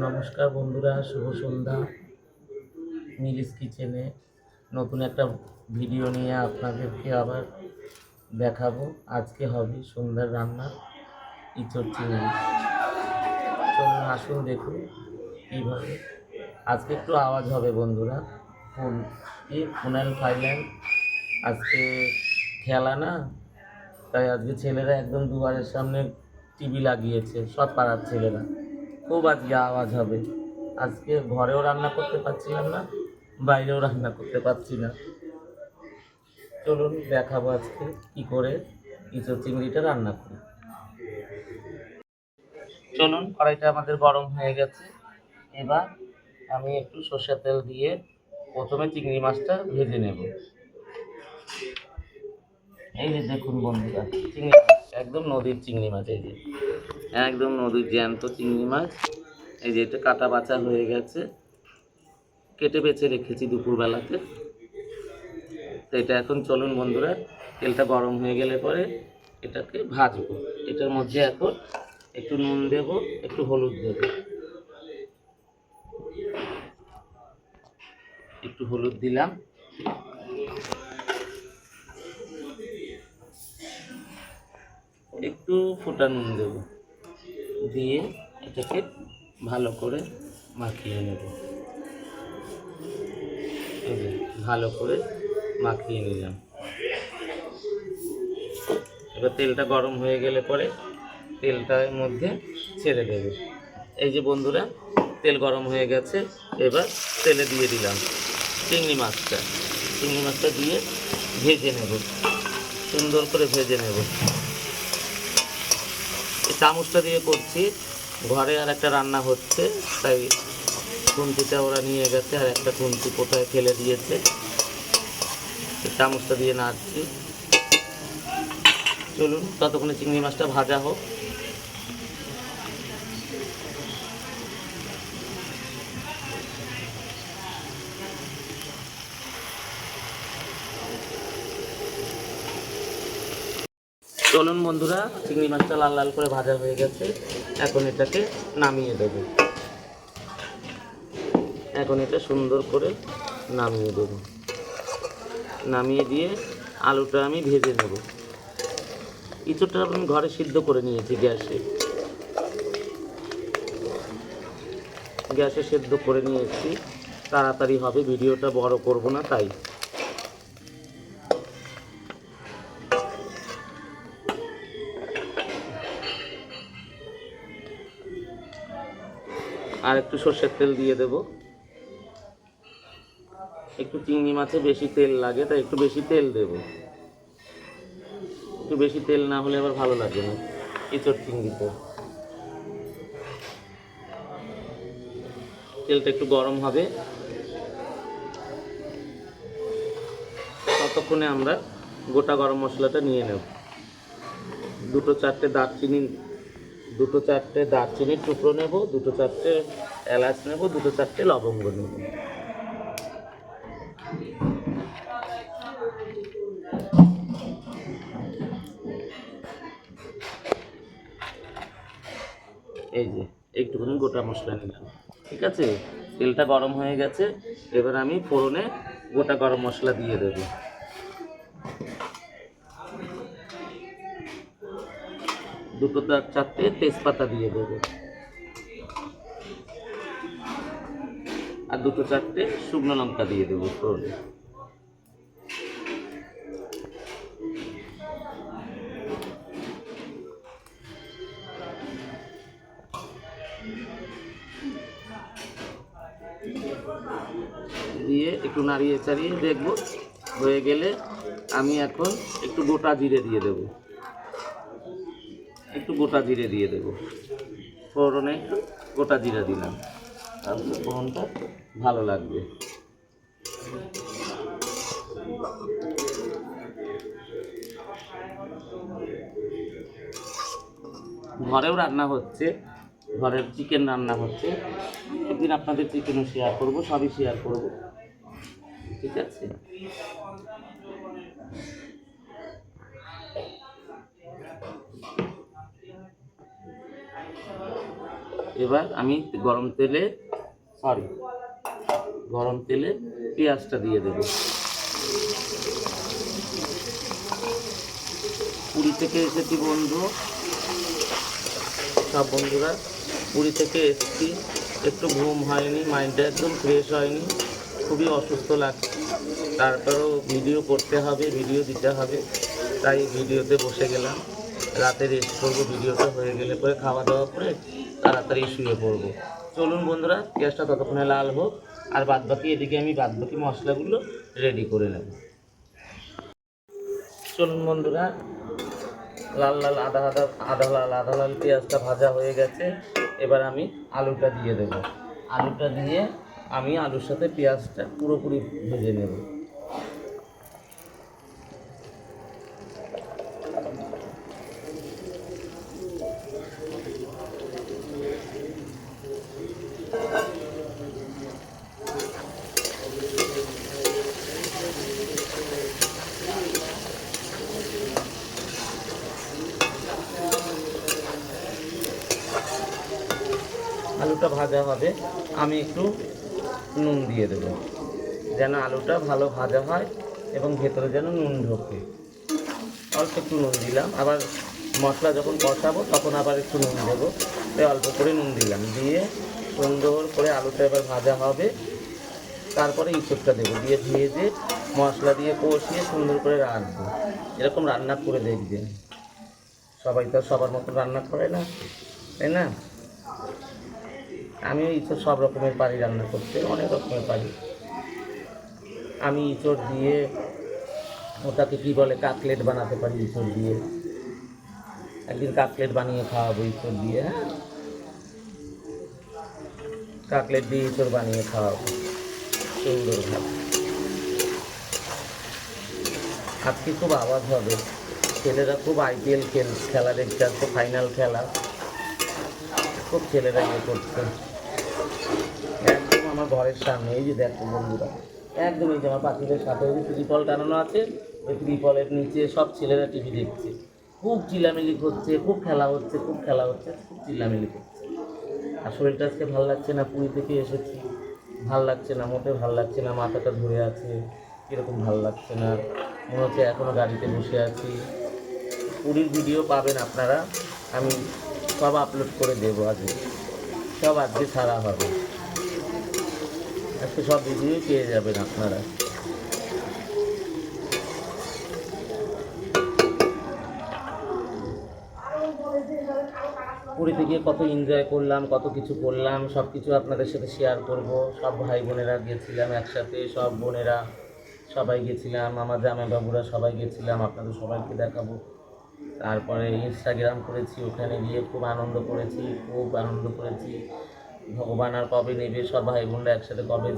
নমস্কার বন্ধুরা, শুভ সন্ধ্যা। মিলিস কিচেনে নতুন একটা ভিডিও নিয়ে আপনাদেরকে আবার দেখাবো। আজকে হবে সন্ধ্যার রান্না ইঁচড় চিংড়ি। চলুন আসুন দেখুন কীভাবে। আজকে একটু আওয়াজ হবে বন্ধুরা, ফোনাইল ফাইল্যান্ড আজকে খেলা না, তাই আজকে ছেলেরা একদম দুয়ারের সামনে টিভি লাগিয়েছে, সব পাড়ার ছেলেরা। খুব আজকে আওয়াজ হবে। আজকে ঘরেও রান্না করতে পারছিলাম না, বাইরেও রান্না করতে পারছি না। চলুন দেখাবো আজকে কি করে ইঁচড় চিংড়িটা রান্না করি। চলুন, কড়াইটা আমাদের গরম হয়ে গেছে। এবার আমি একটু সর্ষের তেল দিয়ে প্রথমে চিংড়ি মাছটা ভেজে নেব। এই যে দেখুন বন্ধুরা, চিংড়ি মাছ একদম নদীর চিংড়ি মাছ, এই যে একদম নদীর জ্যান্ত চিংড়ি মাছ। এই যে এটা কাটা বাছা হয়ে গেছে, কেটে বেছে রেখেছি দুপুরবেলাতে। তো এটা এখন চলুন বন্ধুরা, তেলটা গরম হয়ে গেলে পরে এটাকে ভাজবো। এটার মধ্যে এখন একটু নুন দেব, একটু হলুদ দেব, একটু হলুদ দিলাম, একটু ফোটা নুন দেব, দিয়ে এটাকে ভালো করে মাখিয়ে নেব। ভালো করে মাখিয়ে নিলাম। এবার তেলটা গরম হয়ে গেলে পরে তেলটার মধ্যে ছেড়ে দেবে। এই যে বন্ধুরা, তেল গরম হয়ে গেছে। এবার তেলে দিয়ে দিলাম চিংড়ি মাছটা দিয়ে ভেজে নেব, সুন্দর করে ভেজে নেব। এই চামচটা দিয়ে করছি, ঘরে আর একটা রান্না হচ্ছে, তাই খুন্তিটা ওরা নিয়ে গেছে, আর একটা খুন্তি কোথায় ফেলে দিয়েছে। এই চামচটা দিয়ে নাড়ছি। চলুন ততক্ষণে চিংড়ি মাছটা ভাজা হোক। চলুন বন্ধুরা, চিংড়ি মাছটা লাল লাল করে ভাজা হয়ে গেছে। এখন এটাকে নামিয়ে দেব। এখন এটা সুন্দর করে নামিয়ে দেব। নামিয়ে দিয়ে আলুটা আমি ভেজে নেব। ইঁচড়টা আমি ঘরে সিদ্ধ করে নিয়েছি গ্যাসে সিদ্ধ করে নিয়েছি, তাড়াতাড়ি হবে, ভিডিওটা বড় করব না তাই। আর একটু সর্ষের তেল দিয়ে দেব। একটু চিংড়ি মাছে বেশি তেল লাগে, তাই একটু বেশি তেল দেব। একটু বেশি তেল না হলে আবার ভালো লাগে না ইঁচড় চিংড়িতে। তেলটা একটু গরম হবে, ততক্ষণে আমরা গোটা গরম মশলাটা নিয়ে নেব। দুটো চারটে দারচিনির টুকরো নেব, দুটো চারটে এলাচ নেব, দুটো চারটে লবঙ্গ নেব। এই যে একটুখানি গোটা মশলা নিলাম, ঠিক আছে। তেলটা গরম হয়ে গেছে। এবার আমি ফোড়নে গোটা গরম মশলা দিয়ে দেব। দুটো চারটে তেজপাতা দিয়ে দেব, আর দুটো চারটে শুকনো লঙ্কা দিয়ে দেবো ফোড়নে। দিয়ে একটু নাড়িয়ে চাড়িয়ে দেখব, হয়ে গেলে আমি এখন একটু গোটা জিরে দিয়ে দেব। ফোড়নে একটু গোটা জিরে দিলাম, তাহলে ফোড়নটা ভালো লাগবে। ঘরেও রান্না হচ্ছে, ঘরের চিকেন রান্না হচ্ছে। একদিন আপনাদের চিকেনও শেয়ার করব, সবই শেয়ার করব, ঠিক আছে। এবার আমি গরম তেলে পেঁয়াজটা দিয়ে দেব। পুরী থেকে এসেছি সব বন্ধুরা পুরী থেকে এসেছি, একটু ঘুম হয়নি, মাইন্ডটা একদম ফ্রেশ হয়নি, খুবই অসুস্থ লাগছে। তারপরেও ভিডিও করতে হবে, ভিডিও দিতে হবে, তাই ভিডিওতে বসে গেলাম। রাতে রেস্ট করবো, ভিডিওটা হয়ে গেলে পরে খাওয়া দাওয়া করে তাড়াতাড়ি শুয়ে পড়বো। চলুন বন্ধুরা, পেঁয়াজটা ততক্ষণে লাল হোক, আর বাদবাকি এদিকে আমি বাদবাকি মশলাগুলো রেডি করে নেব। চলুন বন্ধুরা, আধা লাল পেঁয়াজটা ভাজা হয়ে গেছে। এবার আমি আলুটা দিয়ে দেব। আলুটা দিয়ে আমি আলুর সাথে পেঁয়াজটা পুরোপুরি ভেজে নেব। আলুটা ভাজা হবে, আমি একটু নুন দিয়ে দেবো, যেন আলুটা ভালো ভাজা হয় এবং ভেতরে যেন নুন ঢোকে। অল্প একটু নুন দিলাম, আবার মশলা যখন কষাবো তখন আবার একটু নুন দেবো, তাই অল্প করে নুন দিলাম। দিয়ে সুন্দর করে আলুটা এবার ভাজা হবে, তারপরে ইঁচড়টা দেবো, দিয়ে ভেজে মশলা দিয়ে কষিয়ে সুন্দর করে রাখবো। এরকম রান্না করে দেখবেন, সবাই তো সবার মতো রান্না করে না, তাই না? আমিও ইঁচড় সব রকমের পারি রান্না করতে, অনেক রকমের পারি। আমি ইঁচড় দিয়ে ওটাকে কী বলে, কাটলেট বানাতে পারি ইঁচড় দিয়ে। একদিন কাটলেট বানিয়ে খাওয়াবো ইঁচড় দিয়ে। হ্যাঁ, কাটলেট দিয়ে ইঁচড় বানিয়ে খাওয়াবো সুন্দরভাবে। আজকে খুব আওয়াজ হবে, ছেলেরা খুব IPL খেলা দেখতে আসছে, ফাইনাল খেলা, খুব ছেলেরা ইয়ে করছে। একদম আমার ঘরের সামনে, এই যে দেখো বন্ধুরা, একদম এই যে আমার পাখিদের সাথে ওই যে ত্রিপল টানানো আছে, ওই ত্রিপলের নিচে সব ছেলেরা টিভি দেখছে, খুব চিল্লামিলি করছে, খুব খেলা হচ্ছে, খুব চিল্লামিলি করছে। আর শরীরটা আজকে ভালো লাগছে না, পুরী থেকে এসেছি, ভাল লাগছে না, মোটে ভাল লাগছে না, মাথাটা ধরে আছে, কীরকম ভাল লাগছে না, মনে হচ্ছে এখনও গাড়িতে বসে আছি। পুরীর ভিডিও পাবেন আপনারা, আমি সব আপলোড করে দেবো, আজকে ছাড়া হবে, আজকে সব ভিডিওই পেয়ে যাবেন আপনারা। পুরীতে গিয়ে কত এনজয় করলাম, কত কিছু করলাম, সব কিছু আপনাদের সাথে শেয়ার করব। সব ভাই বোনেরা গেছিলাম একসাথে, সব বোনেরা সবাই গেছিলাম, আমার জামাইবাবুরা সবাই গেছিলাম, আপনাদের সবাইকে দেখাবো। তারপরে ইনস্টাগ্রাম করেছি, ওখানে গিয়ে খুব আনন্দ করেছি। ভগবান আর কবে নেবে, সব ভাই বোনরা একসাথে কবে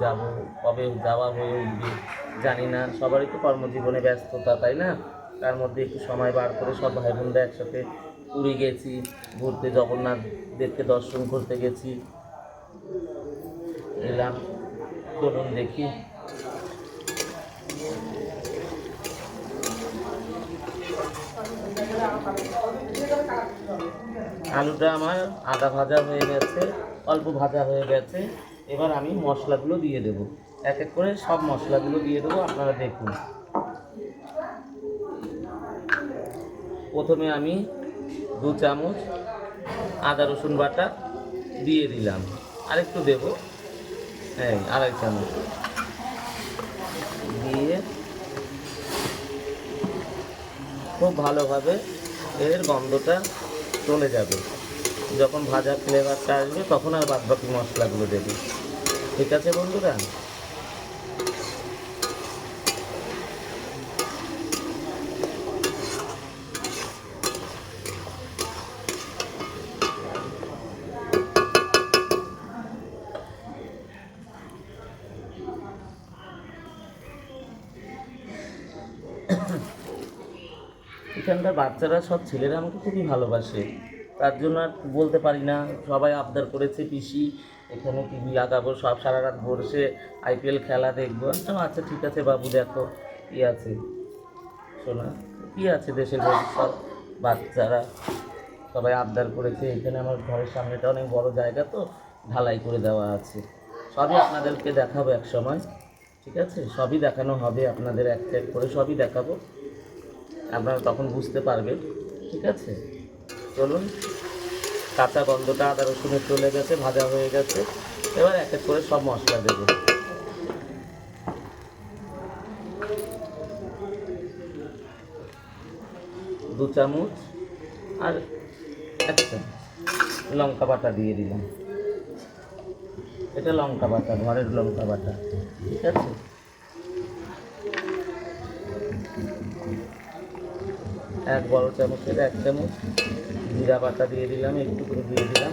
যাওয়া হয়ে উঠবে জানি না। সবারই তো কর্মজীবনে ব্যস্ততা, তাই না? তার মধ্যে একটু সময় বার করে সব ভাই বোনরা একসাথে পুরী গেছি ঘুরতে, জগন্নাথ দেবকে দর্শন করতে গেছি, এলাম। চলুন দেখি। আলুটা আমার আধা ভাজা হয়ে গেছে, অল্প ভাজা হয়ে গেছে। এবার আমি মশলাগুলো দিয়ে দেবো, এক এক করে সব মশলাগুলো দিয়ে দেবো, আপনারা দেখুন। প্রথমে আমি 2 চামচ আদা রসুন বাটা দিয়ে দিলাম, আরেকটু দেবো, হ্যাঁ 2.5 চামচ দিয়ে খুব ভালোভাবে এর গন্ধটা চলে যাবে। যখন ভাজা ফ্লেভারটা আসবে তখন আর বাদবাকি মশলাগুলো দেবে। ঠিক আছে বন্ধুরা? এখানকার বাচ্চারা সব ছেলেরা আমাকে খুবই ভালোবাসে, তার জন্য আর বলতে পারি না। সবাই আবদার করেছে, পিসি এখানে টিভি লাগাবো, সব সারা রাত বসে IPL খেলা দেখবো। আচ্ছা ঠিক আছে বাবু, দেখো কী আছে, শোনা কী আছে, দেশের সব বাচ্চারা সবাই আবদার করেছে। এখানে আমার ঘরের সামনেটা অনেক বড় জায়গা, তো ঢালাই করে দেওয়া আছে। সবই আপনাদেরকে দেখাবো এক সময়, ঠিক আছে? সবই দেখানো হবে আপনাদের, এক এক করে সবই দেখাবো, আপনারা তখন বুঝতে পারবেন, ঠিক আছে? চলুন, কাঁচা গন্ধটা আদা রসুনের চলে গেছে, ভাজা হয়ে গেছে। এবার এক এক করে সব মশলা দেবো। 2 চামচ আর 1 চামচ লঙ্কা বাটা দিয়ে দিলাম। এটা লঙ্কা বাটা, ঘরের লঙ্কা বাটা, ঠিক আছে? এক বড় চামচের 1 চামচ জিরা বাটা দিয়ে দিলাম, একটু করে দিয়ে দিলাম।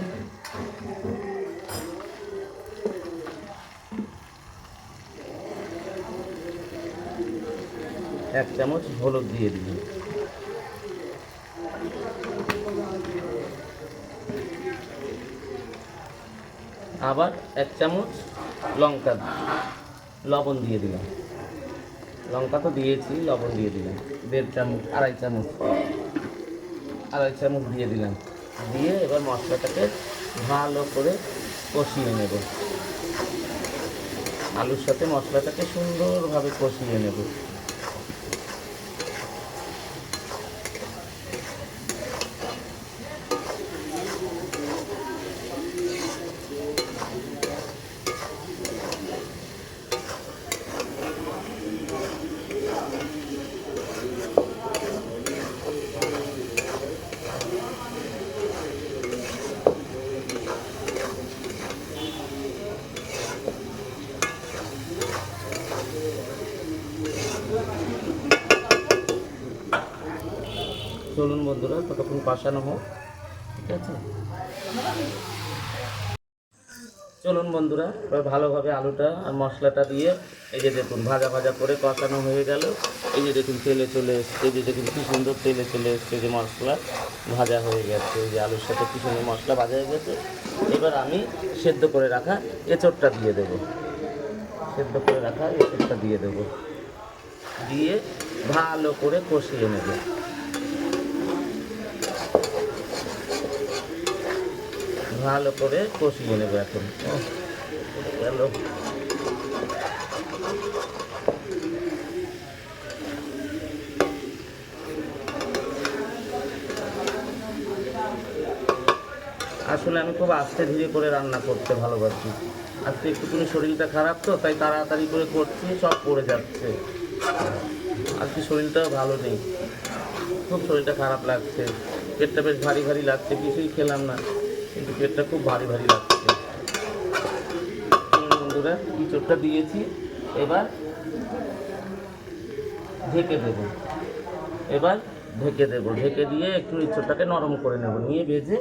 এক চামচ হলুদ দিয়ে দিলাম। আবার 1 চামচ লবণ দিয়ে দিলাম। লঙ্কা তো দিয়েছি, লবণ দিয়ে দিলাম 1.5 চামচ, 2.5 চামচ দিয়ে দিলাম। দিয়ে এবার মশলাটাকে ভালো করে কষিয়ে নেব। আলুর সাথে মশলাটাকে সুন্দরভাবে কষিয়ে নেব। চলুন বন্ধুরা, ততক্ষণ কষানো হোক, ঠিক আছে? চলুন বন্ধুরা, এবার ভালোভাবে আলুটা আর মশলাটা দিয়ে এই যে দেখুন ভাজা ভাজা করে কষানো হয়ে গেল। এই যে দেখুন তেলে চলে এসছে, এই যে দেখুন কী সুন্দর তেলে চলে এসছে, যে মশলা ভাজা হয়ে গেছে, এই যে আলুর সাথে কী সুন্দর মশলা ভাজা হয়ে গেছে। এবার আমি সেদ্ধ করে রাখা এঁচোড়টা দিয়ে দেবো। দিয়ে ভালো করে কষিয়ে নেব। এখন গেল। আসলে আমি খুব আস্তে ধীরে করে রান্না করতে ভালোবাসি। আজকে একটুখানি শরীরটা খারাপ, তো তাই তাড়াতাড়ি করে করছি, সব পড়ে যাচ্ছে। আজকে শরীরটাও ভালো নেই, খুব শরীরটা খারাপ লাগছে, পেটটা বেশ ভারী ভারী লাগছে। কিছুই খেলাম না, কিন্তু পেটটা খুব ভারী ভারী লাগছে। বন্ধুরা, ইঁচড়টা দিয়েছি, এবার ঢেকে দেবো। ঢেকে দিয়ে একটু ইঁচড়টাকে নরম করে নেব, নিয়ে ভেজে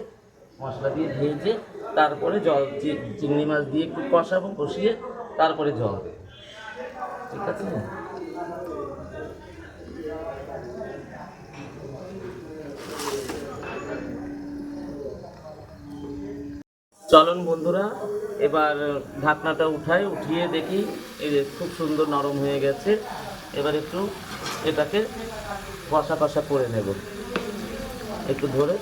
মশলা দিয়ে ভেজে তারপরে জল, চিংড়ি মাছ দিয়ে একটু কষাবো, কষিয়ে তারপরে জল, ঠিক আছে? চলুন বন্ধুরা, এবার ঢাকনাটা উঠিয়ে দেখি, এই যে খুব সুন্দর নরম হয়ে গেছে। এবার একটু এটাকে কষা কষা করে নেব, একটু ধরে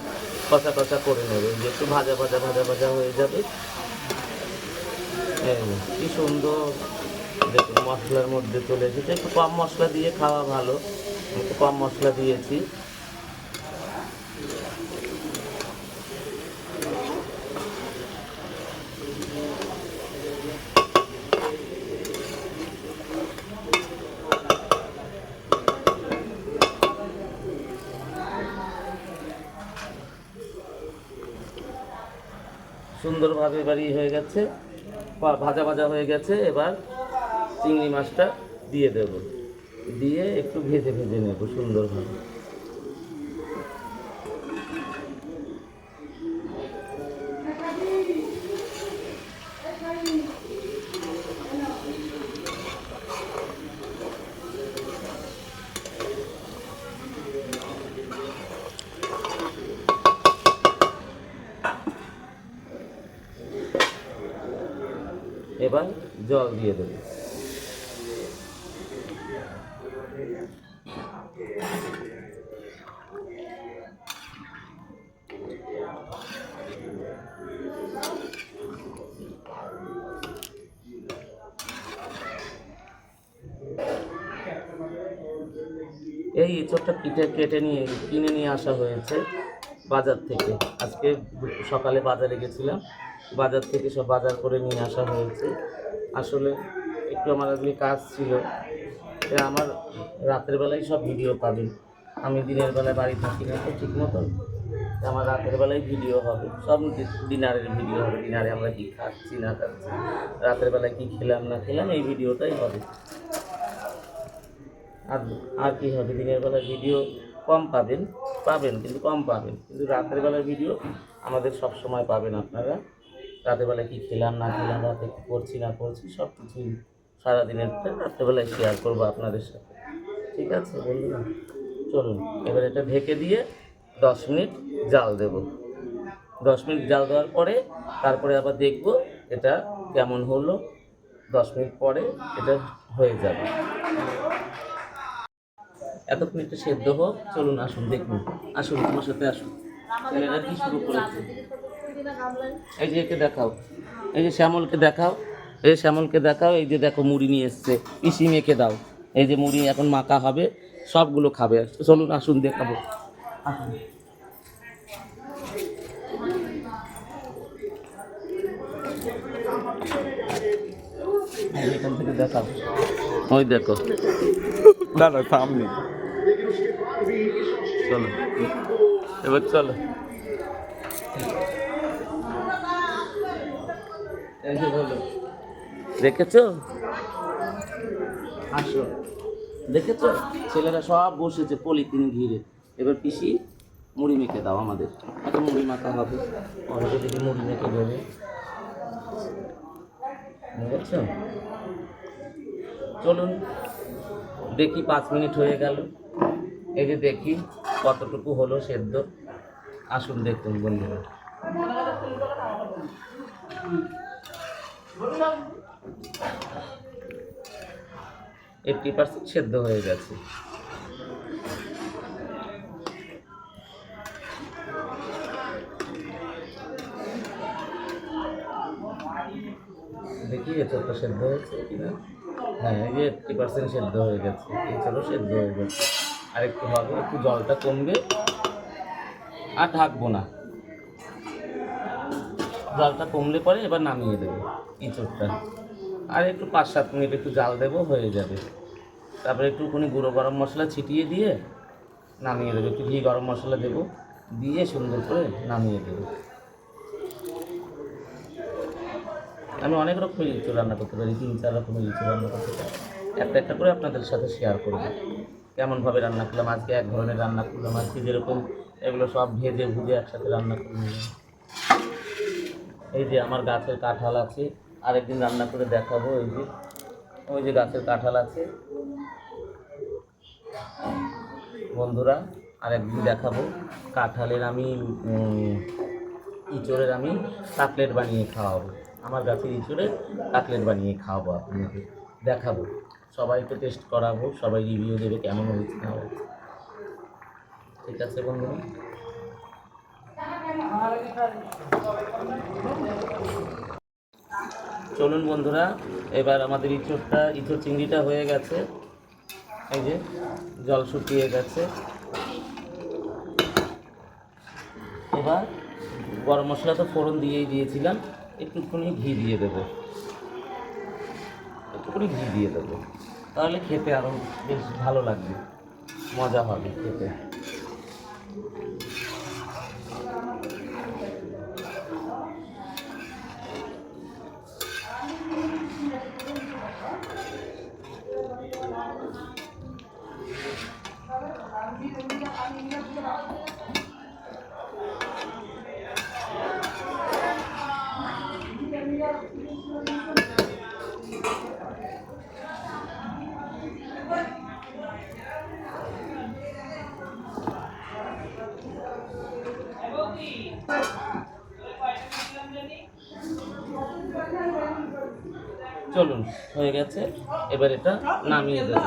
কষা কষা করে নেব, যে একটু ভাজা হয়ে যাবে। কি সুন্দর দেখুন মশলার মধ্যে চলে এসেছে। একটু কম মশলা দিয়ে খাওয়া ভালো, একটু কম মশলা দিয়েছি। সুন্দরভাবে এবারই হয়ে গেছে, ভাজা হয়ে গেছে। এবার চিংড়ি মাছটা দিয়ে দেব, দিয়ে একটু ভেজে নেব সুন্দরভাবে। এবার জল দিয়ে দেব। এই এঁচোড়টা কেটে নিয়ে কিনে নিয়ে আসা হয়েছে বাজার থেকে। আজকে সকালে বাজারে গেছিলাম, বাজার থেকে সব বাজার করে নিয়ে আসা হয়েছে। আসলে একটু আমার আজকে কাজ ছিল, আমার রাতের বেলায় সব ভিডিও পাবেন। আমি দিনের বেলায় বাড়ি থাকি না তো ঠিক মতন, আমার রাতের বেলায় ভিডিও হবে, সব ডিনারের ভিডিও হবে। ডিনারে আমরা কী খাচ্ছি না খাচ্ছি, রাতের বেলায় কী খেলাম না খেলাম, এই ভিডিওটাই হবে। আর আর কী হবে, দিনের বেলায় ভিডিও কম পাবেন কিন্তু কম পাবেন, কিন্তু রাতের বেলার ভিডিও আমাদের সব সময় পাবেন আপনারা। রাতের বেলায় কী খেলাম না খেলাম, রাতে কী করছি না করছি, সব কিছুই সারাদিনেরটা রাত্রেবেলায় শেয়ার করবো আপনাদের সাথে। ঠিক আছে বন্ধুরা, চলুন এবার এটা ঢেকে দিয়ে 10 মিনিট জাল দেব। 10 মিনিট জাল দেওয়ার পরে তারপরে আবার দেখব এটা কেমন হলো। 10 মিনিট পরে এটা হয়ে যাবে। এতক্ষণ একটু সেদ্ধ হোক, চলুন আসুন দেখুন, আসুন তোমার সাথে আসুন। ছেলেরা কি শুরু করেছে, এই যে একে দেখাও, এই যে শ্যামলকে দেখাও, এই শ্যামলকে দেখাও, এই যে দেখো মুড়ি নিয়ে এসছে, পিসি মেখে দাও। এই যে মুড়ি এখন মাখা হবে, সবগুলো খাবে। চলুন আসুন দেখাবো, আসুন। এখান থেকে দেখাও, ওই দেখো দাদা সামনে। চলো এবার চলো, এই যে বলো, দেখেছো? আসো, দেখেছো? ছেলেরা সব বসেছে পলিথিন ঘিরে। এবার পিসি মুড়ি মেখে দাও আমাদের, এত মুড়ি মাখা হবে, অনেকে যদি মুড়ি মেখে দেবে, বুঝেছো? চলুন দেখি, 5 মিনিট হয়ে গেল। এই যে দেখি কতটুকু হলো সেদ্ধ। আসুন দেখুন বন্ধুরা, 80% সেদ্ধ হয়ে গেছে। দেখি এঁচড়টা সেদ্ধ হয়েছে কিনা। হ্যাঁ, এই যে 80% সেদ্ধ হয়ে গেছে, এঁচড়ও সেদ্ধ হয়ে গেছে। আর একটু হবে, একটু জলটা কমবে, আর ঢাকবো না। জলটা কমলে পরে এবার নামিয়ে দেবো এঁচড়টা। আর একটু 5-7 মিনিট একটু জাল দেবো, হয়ে যাবে। তারপরে একটুখানি গুঁড়ো গরম মশলা ছিটিয়ে দিয়ে নামিয়ে দেবো। একটু ঘি গরম মশলা দেবো, দিয়ে সুন্দর করে নামিয়ে দেবো। আমি অনেক রকমের ইঁচড় রান্না করতে পারি, 3-4 রকমের ইঁচড় রান্না করতে পারি। একটা একটা করে আপনাদের সাথে শেয়ার করবো কেমনভাবে রান্না করলাম। আজকে এক ধরনের রান্না করলাম, আজকে যেরকম এগুলো সব ভেজে ভুজে একসাথে রান্না করে নিলাম। এই যে আমার গাছের কাঁঠাল আছে, আরেকদিন রান্না করে দেখাবো। এই যে ওই যে গাছের কাঁঠাল আছে বন্ধুরা, আরেকদিন দেখাবো। কাঁঠালের আমি ইঁচড়ের আমি কাটলেট বানিয়ে খাওয়াবো। আমার গাছের ইঁচড়ের কাটলেট বানিয়ে খাওয়াবো, আপনাকে দেখাবো, সবাইকে টেস্ট করাবো, সবাই রিভিউ দেবে কেমন হয়েছে না হয়েছে। ঠিক আছে বন্ধুরা, চলুন বন্ধুরা, এবার আমাদের ইঁচড় চিংড়িটা হয়ে গেছে। এই যে জল শুকিয়ে গেছে। এবার গরম মশলা তো ফোড়ন দিয়েই দিয়েছিলাম, একটুখানি ঘি দিয়ে দেবো, তাহলে খেতে আরও বেশ ভালো লাগবে, মজা হবে খেতে। চলুন হয়ে গেছে, এবার এটা নামিয়ে দেব।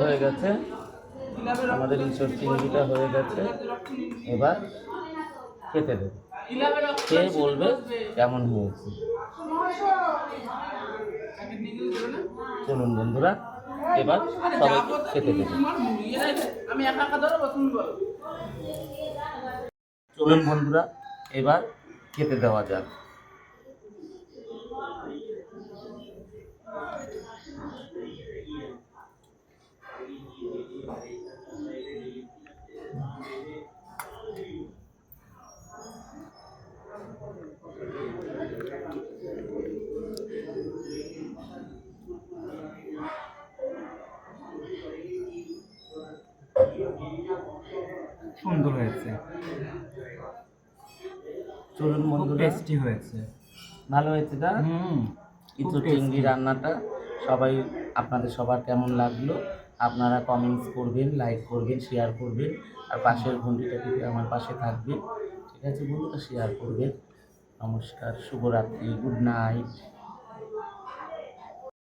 হয়ে গেছে আমাদের ইঁচড় চিংড়িটা হয়ে গেছে, এবার খেতে দেব। খেয়ে বলবে কেমন হয়েছে। চলুন বন্ধুরা, এবার সবাইকে খেতে দেবে। চলুন বন্ধুরা, এবার খেতে দেওয়া যাক। সুন্দর হয়েছে, চলুন খুব বন্ধুরা, টেস্টি হয়েছে। ভালো হয়েছে না? ইঁচড় চিংড়ি রান্নাটা সবাই, আপনাদের সবার কেমন লাগলো আপনারা কমেন্টস করবেন, লাইক করবেন, শেয়ার করবেন, আর পাশের ঘন্টিটা টিপে আমার পাশে থাকবেন। ঠিক আছে বন্ধুরা, শেয়ার করবেন। নমস্কার, শুভরাত্রি, গুড নাইট।